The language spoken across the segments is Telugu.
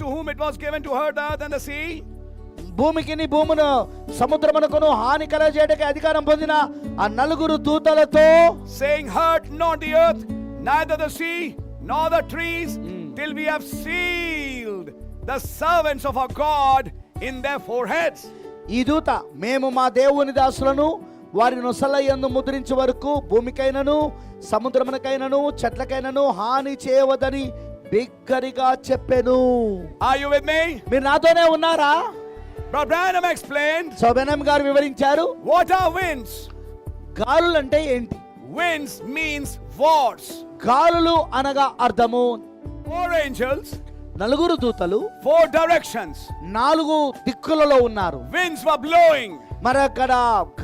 To whom it was given to hurt the earth and the sea? భూమికిని భూమును సముద్రమునకును హాని కలగజేయడానికి అధికారం పొందిన ఆ నలుగురు దూతలతో saying, hurt not the earth, neither the sea, nor the trees, till we have sealed the servants of our God in their foreheads. ఈ దూత మేము మా దేవుని దాసులను వారి నొసలయందు ముద్రించే వరకు భూమికైనను సముద్రమునకైనను చెట్లకైనను హాని చేయవదని బిగ్గరగా చెప్పెను. Are you with me? మీరు నాతోనే ఉన్నారా? Brother Branham explained. సో బెనమ్ గారు వివరించారు. What are winds? గాలులు అంటే ఏంటి? Winds means wars. గాలులు అనగా అర్థము 4 angels, నలుగురు దూతలు 4 directions. 4 దిక్కులలో ఉన్నారు. Winds were blowing. మరి అక్కడ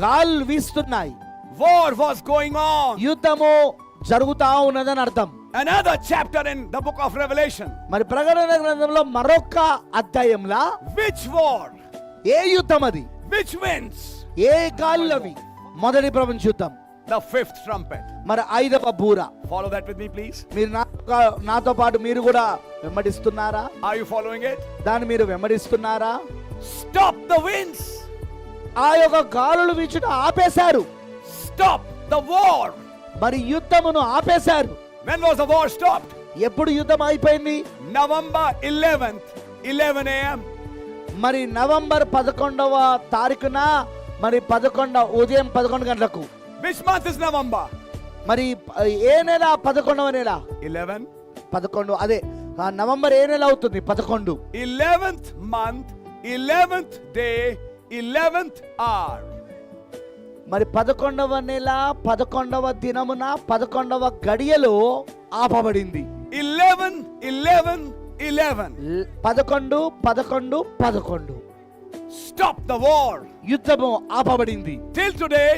గాలులు వీస్తున్నాయి. War was going on. యుద్ధము జరుగుతా ఉన్నదని అర్థం. Another chapter in the book of Revelation. మరి ప్రకటన గ్రంథంలో మరొక అధ్యాయంలో Which war? ఏ యుద్ధం అది? Which winds? ఏ గాలులు అవి? మొదటి ప్రపంచ యుద్ధం. The 5th trumpet. మరి 5వ బూర. Follow that with me, please. మీరు నాతో పాటు మీరు కూడా వెంబడిస్తున్నారా? Are you following it? దాన్ని మీరు వెంబడిస్తున్నారా? Stop the winds. ఆ యొక్క గాలులు వీచుట ఆపేశారు. Stop the war. మరి యుద్ధమును ఆపేశారు. When was the war stopped? ఎప్పుడు యుద్ధం అయిపోయింది? November 11th, 11 a.m. మరి నవంబర్ 11వ తారీఖున మరి ఉదయం 11 గంటలకు. Which month is November? మరి ఏ నెల? 11వ నెల. 11. 11 అదే నవంబర్ ఏ నెల అవుతుంది? 11. 11th month, 11th day, 11th hour. మరి 11వ నెల 11వ దినమున 11వ గడియలో ఆపబడింది. 11, 11, 11. 11, 11, 11. Stop the war. యుద్ధము ఆపబడింది. Till today,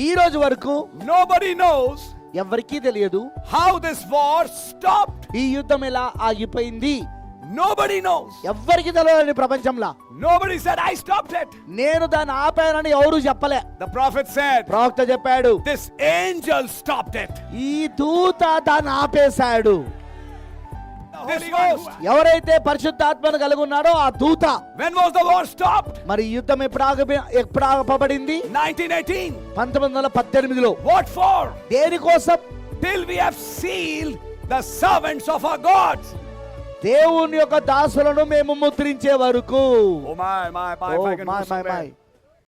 ఈ రోజు వరకు nobody knows ఎవరికీ తెలియదు how this war stopped. ఈ యుద్ధం ఎలా ఆగిపోయింది. Nobody knows. ఎవ్వరికి తెలియదు ప్రపంచంలో. Nobody said, I stopped it. నేను దాన్ని ఆపానని ఎవరు చెప్పలే. The prophet said, ప్రవక్త చెప్పాడు, this angel stopped it. ఈ దూత దాన్ని ఆపేశాడు. This Ghost. ఎవరైతే పరిశుద్ధాత్మను కలిగి ఉన్నాడో ఆ దూత. When was the war stopped? మరి యుద్ధం ఎప్పుడు ఆపబడింది? 1918. 1918లో. What for? దేనికోసం? Till we have sealed the servants of our God. దేవుని యొక్క దాసులను మేము ముద్రించే వరకు. Oh my, if I can do so bad.